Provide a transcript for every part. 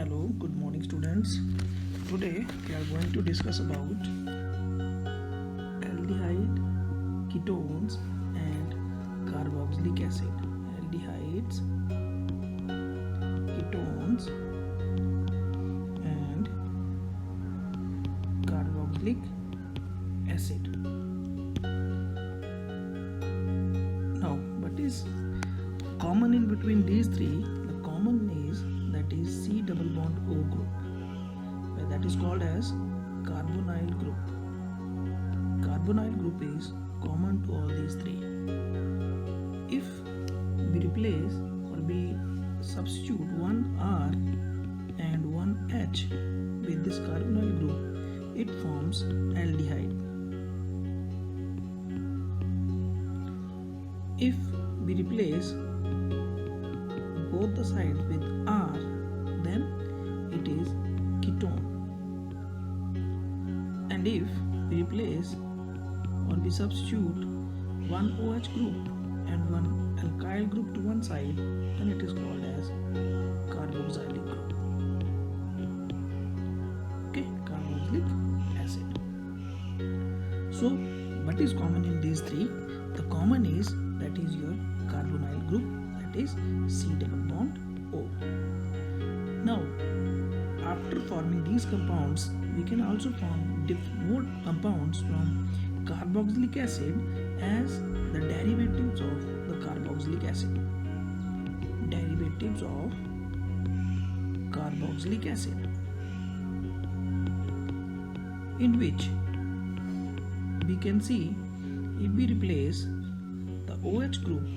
Hello, good morning students. Today we are going to discuss about aldehyde, ketones and carboxylic acid. Aldehydes, ketones and carboxylic acid. Now, what is common in between these three? The common is that is C double bond O group, that is called as carbonyl group. Carbonyl group is common to all these three. If we replace or we substitute one R and one H with this carbonyl group, it forms aldehyde. If we replace both the sides with R, then it is ketone. And if we replace or we substitute one OH group and one alkyl group to one side, then it is called as carboxylic group. Okay, carboxylic acid. So, what is common in these three? The common is that is your carbonyl group, that is C double bond O. Now, after forming these compounds, we can also form more compounds from carboxylic acid as the derivatives of the carboxylic acid. Derivatives of carboxylic acid, in which we can see if we replace the OH group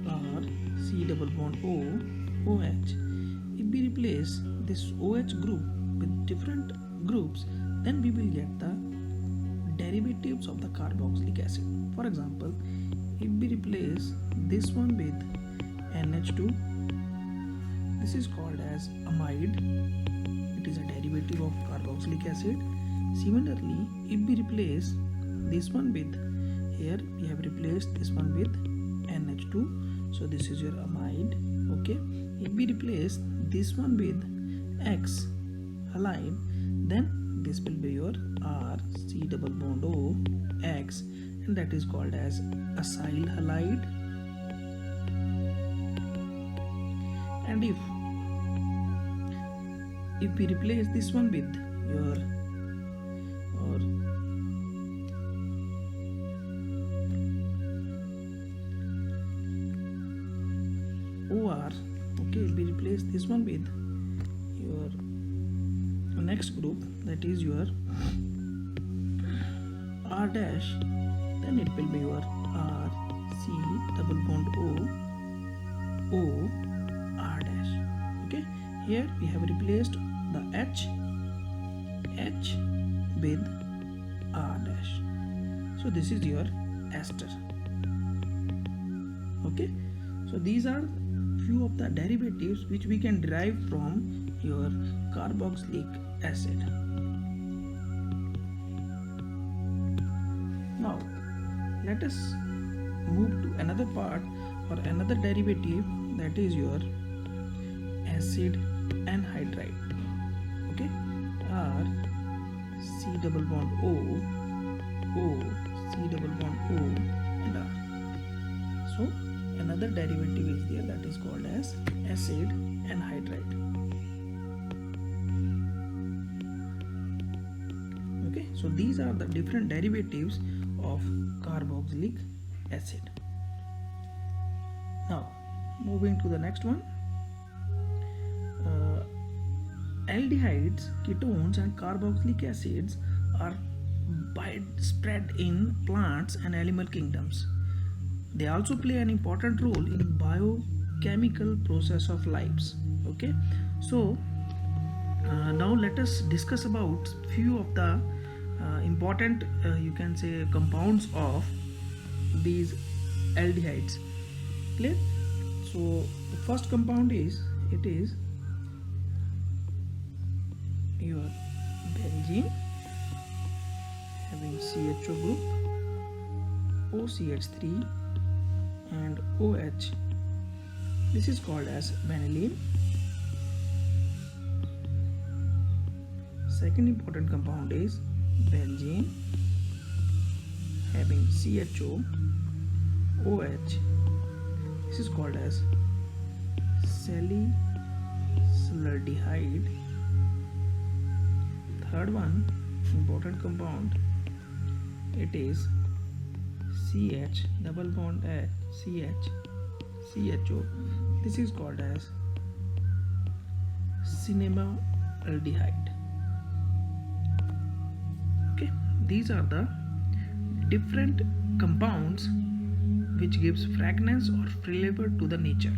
or C double bond O, OH, if we replace this OH group with different groups, then we will get the derivatives of the carboxylic acid. For example, if we replace this one with NH2, this is called as amide. It is a derivative of carboxylic acid. Similarly, if we replace this one with, here we have replaced this one with NH2, so this is your amide. Okay, if we replace this one with X halide, then this will be your R, C double bond O, X, and that is called as acyl halide. And if we replace this one with your OR, okay, we replace this one with your next group, that is your R dash, then it will be your R, C double bond O, R dash. Okay, here we have replaced the H with R dash, so this is your ester. Okay, so these are few of the derivatives which we can derive from your carboxylic acid. Now let us move to another part or another derivative, that is your acid anhydride. Okay, R, C double bond O, C double bond O and R. So another derivative is there, that is called as acid anhydride. Okay, so these are the different derivatives of carboxylic acid. Now moving to the next one, aldehydes, ketones and carboxylic acids are widespread in plants and animal kingdoms. They also play an important role in biochemical process of lives. Okay, so now let us discuss about few of the important you can say compounds of these aldehydes. Clear? So the first compound is, it is your benzene having CHO group, OCH3 and OH This is called as vanillin. Second important compound is benzene, having CHO, OH. This is called as salicylaldehyde. Third one, important compound, it is CH double bond H CHO. This is called as cinnamaldehyde. Okay, these are the different compounds which gives fragrance or flavor to the nature.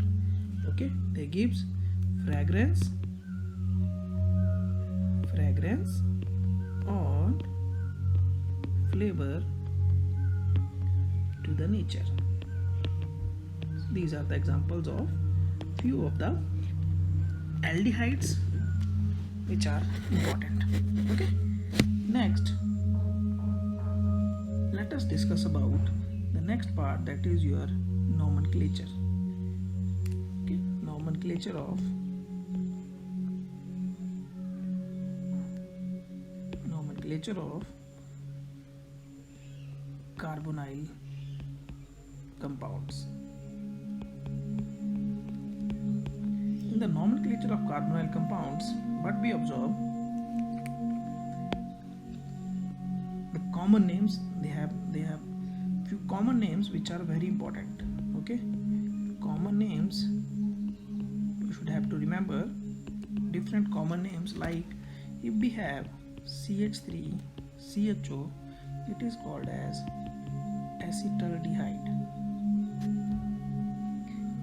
Okay, they gives fragrance or flavor to the nature. These are the examples of few of the aldehydes which are important. Okay, next let us discuss about the next part, that is your nomenclature. Okay, nomenclature of carbonyl compounds. In the nomenclature of carbonyl compounds, what we observe, the common names, they have few common names which are very important. Okay, common names you should have to remember different common names, like if we have CH3 CHO, it is called as acetaldehyde.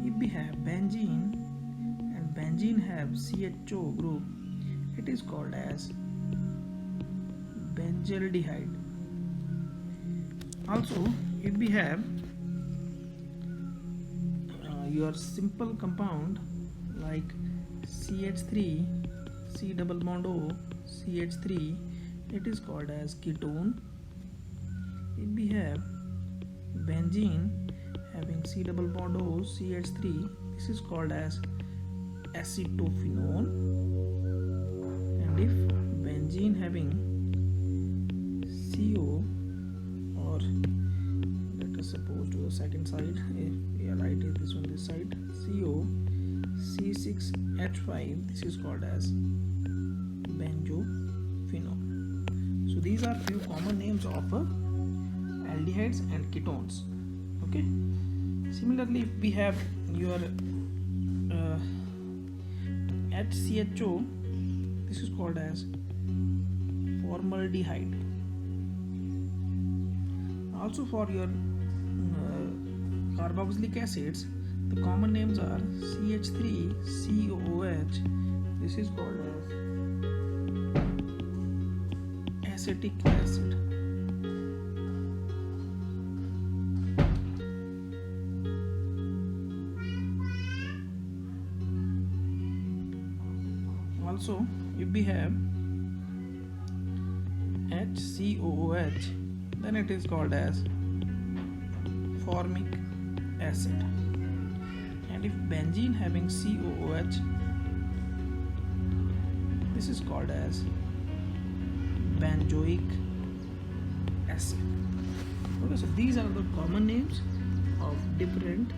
If we have benzene and benzene have CHO group, it is called as benzaldehyde. Also, if we have your simple compound like CH3 C double bond O CH3, it is called as ketone. If we have benzene having C double bond O CH3, this is called as acetophenone. And if benzene having CO, or let us suppose to the second side, we are right this one this side, CO C6H5, this is called as benzophenone. So these are few common names of aldehydes and ketones. Okay, similarly if we have your HCHO, this is called as formaldehyde. Also for your carboxylic acids, the common names are CH3COOH, this is called as acetic acid. Also, if we have HCOOH, then it is called as formic acid. And if benzene having COOH, this is called as benzoic acid. Okay, so these are the common names of different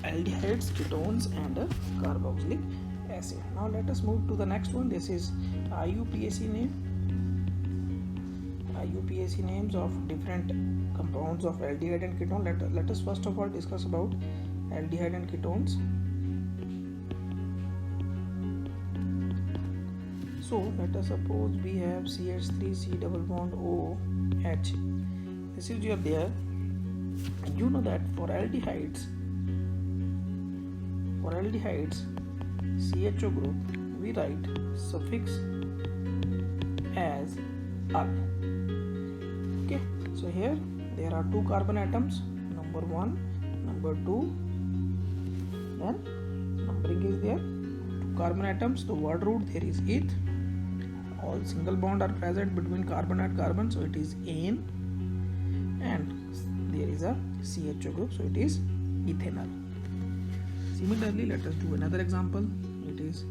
aldehydes, ketones and carboxylic acid. Now let us move to the next one. This is IUPAC name. IUPAC names of different compounds of aldehyde and ketone. Let us first of all discuss about aldehyde and ketones. So let us suppose we have CH3 C double bond OH. This is your there. You know that for aldehydes CHO group, we write suffix as al. Okay, so here there are two carbon atoms, number 1, number 2, then numbering is there, 2 carbon atoms, the word root there is eth, all single bond are present between carbon and carbon, so it is ane, and there is a CHO group, so it is ethanol. Similarly, let us do another example. It is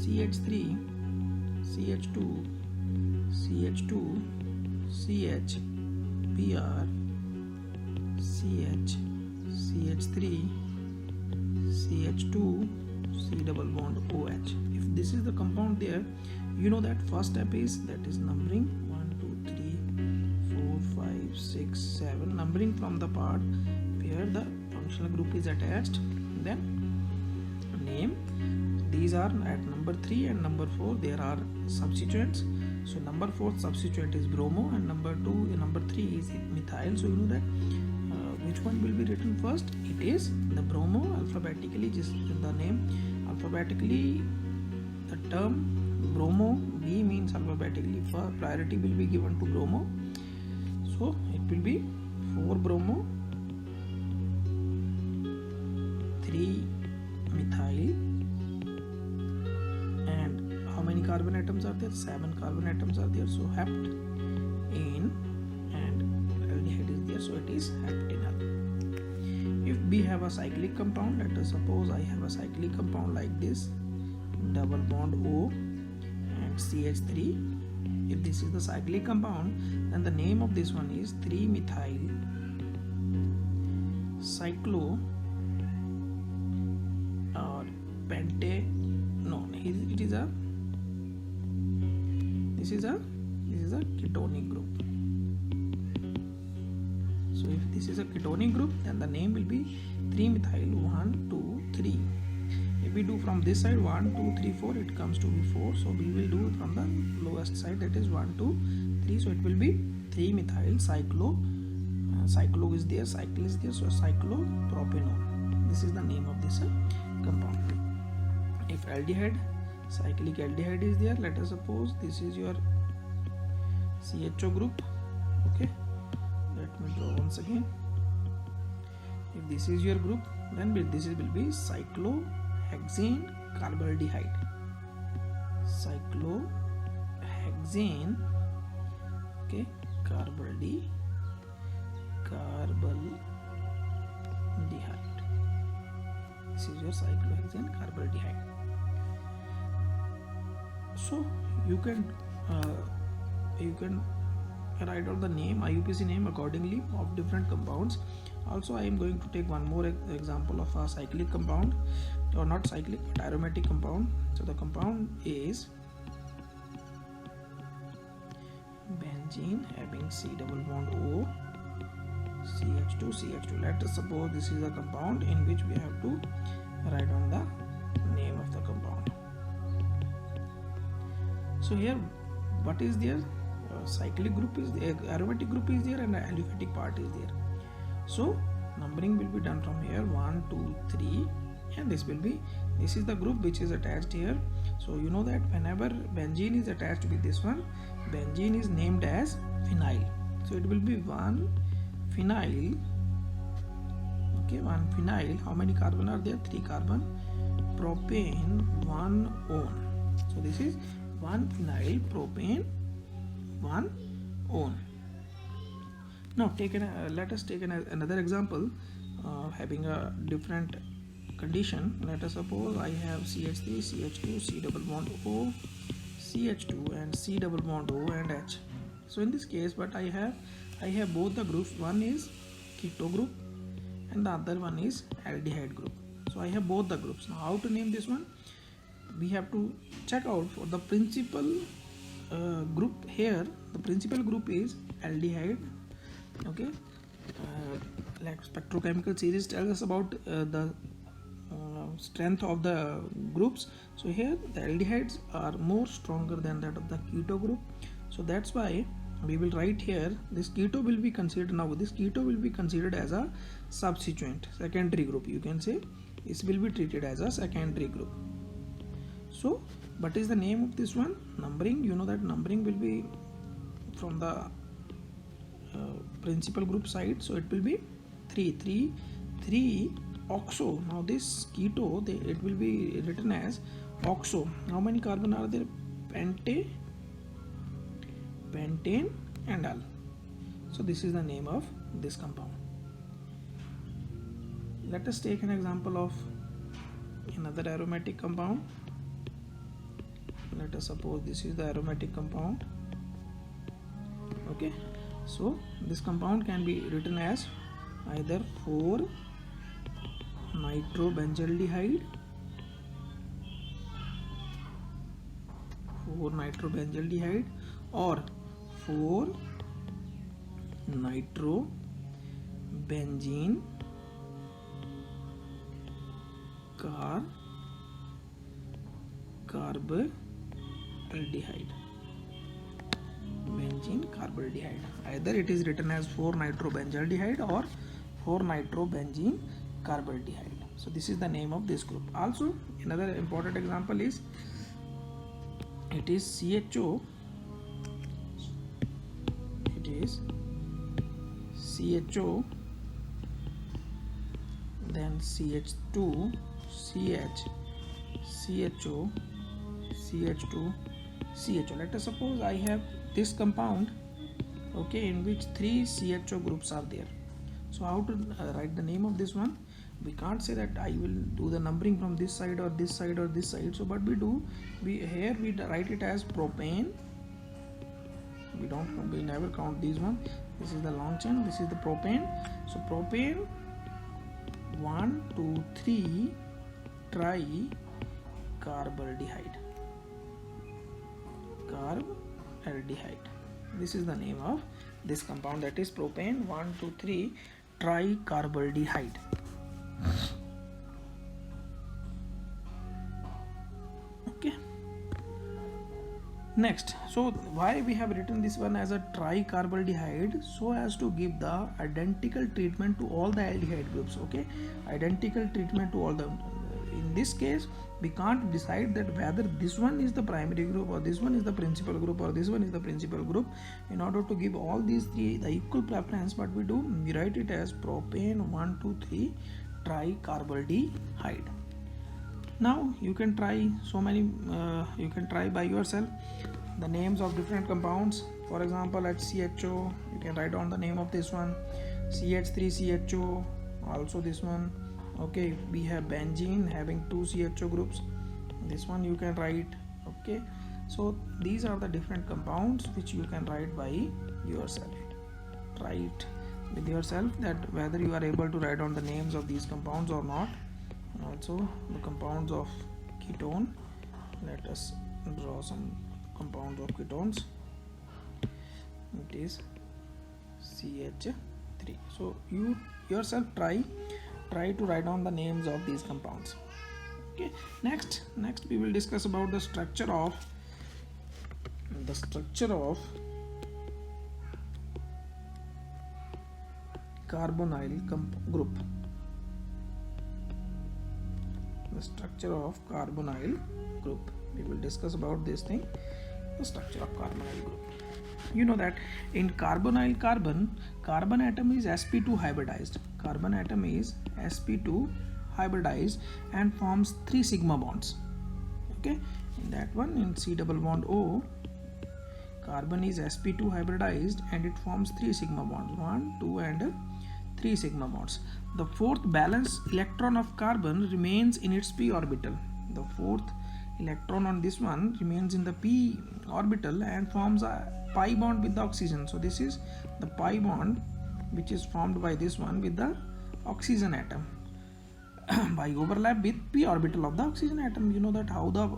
CH3, CH2, CH2, CH, Br, CH, CH3, CH2, C double bond OH. If this is the compound there, you know that first step is, that is numbering 1, 2, 3, 4, 5, 6, 7, numbering from the part where the functional group is attached, then name. These are at number 3 and number 4, there are substituents. So number 4 substituent is bromo, and number 3 is methyl. So you know that which one will be written first? It is the bromo, alphabetically, just the name alphabetically, the term bromo, B means alphabetically, priority will be given to bromo. So it will be 4 bromo, 3 methyl, and how many carbon atoms are there? 7 carbon atoms are there. So hept, ane, and aldehyde is there, so it is heptanol. If we have a cyclic compound, let us suppose I have a cyclic compound like this, double bond O and CH3. If this is the cyclic compound, then the name of this one is 3-methyl cyclo or pente. No, it is a. This is a ketonic group. So if this is a ketonic group, then the name will be 3-methyl 1, 2, 3. If we do from this side 1, 2, 3, 4, it comes to be 4. So we will do from the lowest side, that is 1, 2, 3. So it will be 3-methyl cyclo. Cyclo is there, cycle is there, so cyclopropanone. This is the name of this compound. If aldehyde, cyclic aldehyde is there, let us suppose this is your CHO group. Okay, let me draw once again. If this is your group, then this will be cyclohexane carbaldehyde. Cyclohexane, okay, carbaldehyde. This is your cyclohexane carbaldehyde. So you can write out the name, IUPAC name accordingly of different compounds. Also, I am going to take one more example of a cyclic compound, or not cyclic but aromatic compound. So the compound is benzene having C double bond O, CH2, CH2. Let us suppose this is a compound in which we have to write on the name of the compound. So here, what is there? Cyclic group is there, aromatic group is there, and the aliphatic part is there. So numbering will be done from here 1, 2, 3, and this is the group which is attached here. So you know that whenever benzene is attached with this one, benzene is named as phenyl. So it will be 1 phenyl. Okay, 1 phenyl. How many carbon are there? 3 carbon. Propane 1 one. So this is 1 phenyl propane 1 one. Now let us take another example having a different condition. Let us suppose I have CH3, CH2, C double bond O, CH2, and C double bond O and H. So in this case, what I have both the groups. One is keto group and the other one is aldehyde group. So I have both the groups. Now how to name this one? We have to check out for the principal group here. The principal group is aldehyde. Okay, like spectrochemical series tells us about the strength of the groups. So here the aldehydes are more stronger than that of the keto group. So that's why we will write here this keto will be considered. Now this keto will be considered as a substituent, secondary group. You can say this will be treated as a secondary group. So what is the name of this one? Numbering, you know that numbering will be from the principal group side. So it will be 3 oxo. Now this keto, it will be written as oxo. How many carbon are there? Pentane and al. So this is the name of this compound. Let us take an example of another aromatic compound. Let us suppose this is the aromatic compound. Okay, so this compound can be written as either 4-nitrobenzaldehyde, 4-nitrobenzaldehyde, or 4-nitrobenzene carbaldehyde. Benzene carbaldehyde. Either it is written as 4-nitrobenzaldehyde or 4-nitrobenzene carbaldehyde. So this is the name of this group. Also, another important example is it is CHO. It is CHO, then CH2, CH, CHO, CH2, CHO. Let us suppose I have this compound, okay, in which 3 CHO groups are there. So how to write the name of this one? We can't say that I will do the numbering from this side or this side or this side. So what we do, we write it as propane. We never count these one. This is the long chain, this is the propane. So propane 1, 2, 3 tricarbaldehyde. Carbaldehyde. This is the name of this compound, that is propane 1, 2, 3 tricarbaldehyde. Okay. Next, so why we have written this one as a tricarbaldehyde? So as to give the identical treatment to all the aldehyde groups. Okay, identical treatment to all the. In this case, we can't decide that whether this one is the primary group or this one is the principal group or this one is the principal group. In order to give all these three the equal preference, what we do, we write it as propane 1, 2, 3 tricarbaldehyde. Now you can try so many, you can try by yourself the names of different compounds. For example, at CHO, you can write down the name of this one, CH3CHO, also this one. Okay, we have benzene having 2 CHO groups, this one you can write. Okay, so these are the different compounds which you can write by yourself. Try it with yourself that whether you are able to write down the names of these compounds or not. Also the compounds of ketone, let us draw some compounds of ketones. It is CH3. So you yourself try to write down the names of these compounds. Okay, next we will discuss about the structure of carbonyl group. The structure of carbonyl group, we will discuss about this thing, the structure of carbonyl group. You know that in carbonyl carbon atom is sp2 hybridized. Carbon atom is sp2 hybridized and forms 3 sigma bonds. Okay, in that one, in C double bond O, carbon is sp2 hybridized and it forms 3 sigma bonds, 1, 2 and 3 sigma bonds. The fourth valence electron of carbon remains in its p orbital. The fourth electron on this one remains in the p orbital and forms a pi bond with the oxygen. So this is the pi bond which is formed by this one with the oxygen atom by overlap with p orbital of the oxygen atom. You know that how the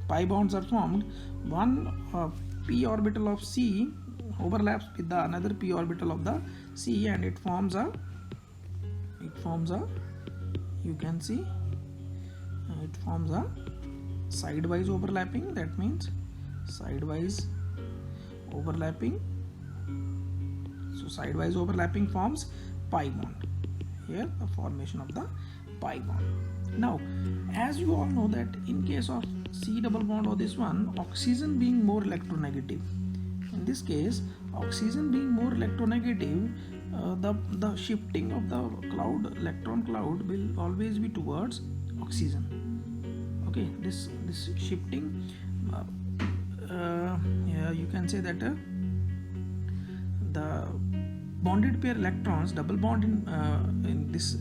pi bonds are formed. One p orbital of C overlaps with the another p orbital of the C and it forms a you can see it forms a sidewise overlapping. That means sidewise overlapping. So sidewise overlapping forms pi bond. Here the formation of the pi bond. Now as you all know that in case of C double bond or this one, oxygen being more electronegative, in this case oxygen being more electronegative, the shifting of the electron cloud will always be towards oxygen. Okay, this shifting, yeah, you can say that the bonded pair electrons, double bond in this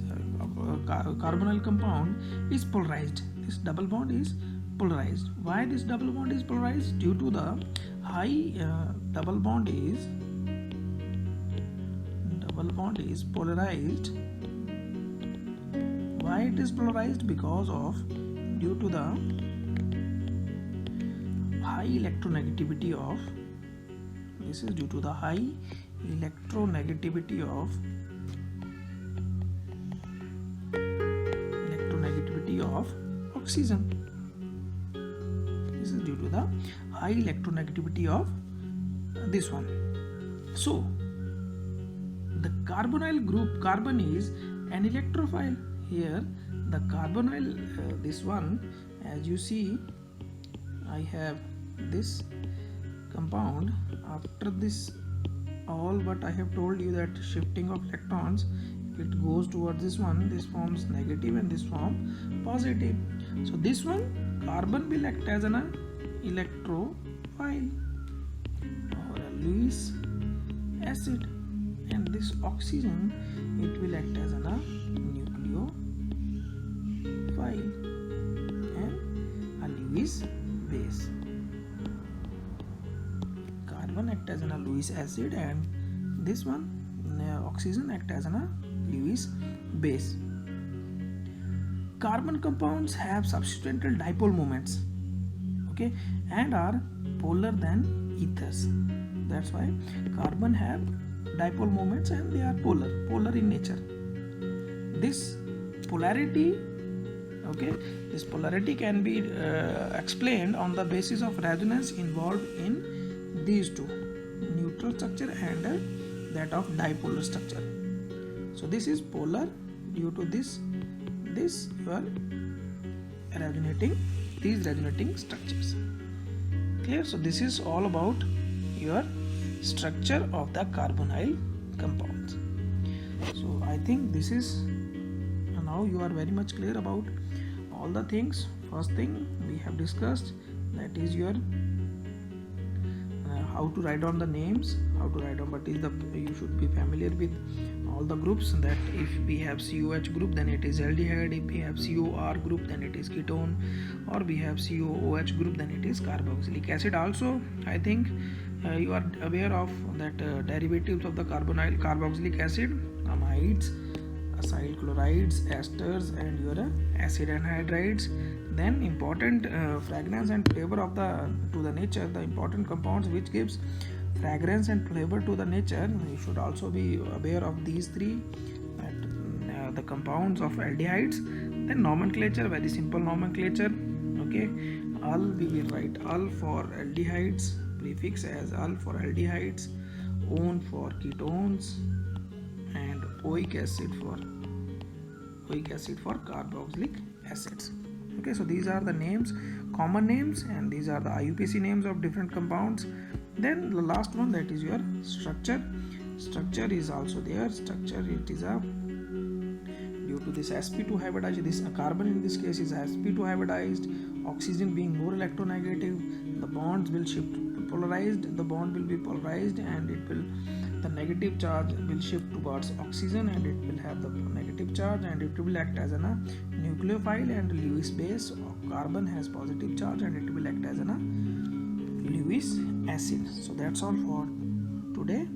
carbonyl compound is polarized. This double bond is polarized. Why this double bond is polarized? Due to the high double bond is polarized. Why it is polarized? Because of due to the high electronegativity of, this is due to the high electronegativity of oxygen. This is due to the high electronegativity of this one. So the carbonyl group, carbon is an electrophile. Here the carbonyl, this one, as you see, I have this compound. After this, all what I have told you, that shifting of electrons, it goes towards this one, this forms negative and this form positive. So this one, carbon will act as an electrophile or a Lewis acid, and this oxygen, it will act as an nucleophile and a Lewis base. Carbon act as a Lewis acid and this one, oxygen, act as a Lewis base. Carbon compounds have substantial dipole moments, okay, and are polar than ethers. That's why carbon have dipole moments and they are polar in nature. This polarity, okay, this polarity can be explained on the basis of resonance involved in these two, neutral structure and that of dipolar structure. So this is polar due to this you are resonating, these resonating structures. Clear? So this is all about your structure of the carbonyl compounds. So I think this is, now you are very much clear about all the things. First thing we have discussed, that is your how to write down the names, how to write down, but is the, you should be familiar with all the groups, that if we have COH group then it is aldehyde, if we have COR group then it is ketone, or we have COOH group then it is carboxylic acid. Also I think you are aware of that derivatives of the carboxylic acid, amides, acyl chlorides, esters, and your acid anhydrides. Then important fragrance and flavor of to the nature, the important compounds which gives fragrance and flavor to the nature, you should also be aware of these three, the compounds of aldehydes. Then nomenclature, very simple nomenclature, okay. Al, we will write al for aldehydes, prefix as al for aldehydes, one for ketones, and oic acid for carboxylic acids. Okay, so these are the names, common names, and these are the IUPAC names of different compounds. Then the last one, that is your structure. Structure is also there. Structure, it is a, due to this sp2 hybridized, this carbon in this case is sp2 hybridized, oxygen being more electronegative, the bonds will shift polarized, the bond will be polarized, and it will, the negative charge will shift towards oxygen and it will have the negative charge, and it will act as a nucleophile and Lewis base. Carbon has positive charge and it will act as a Lewis acid. So that's all for today.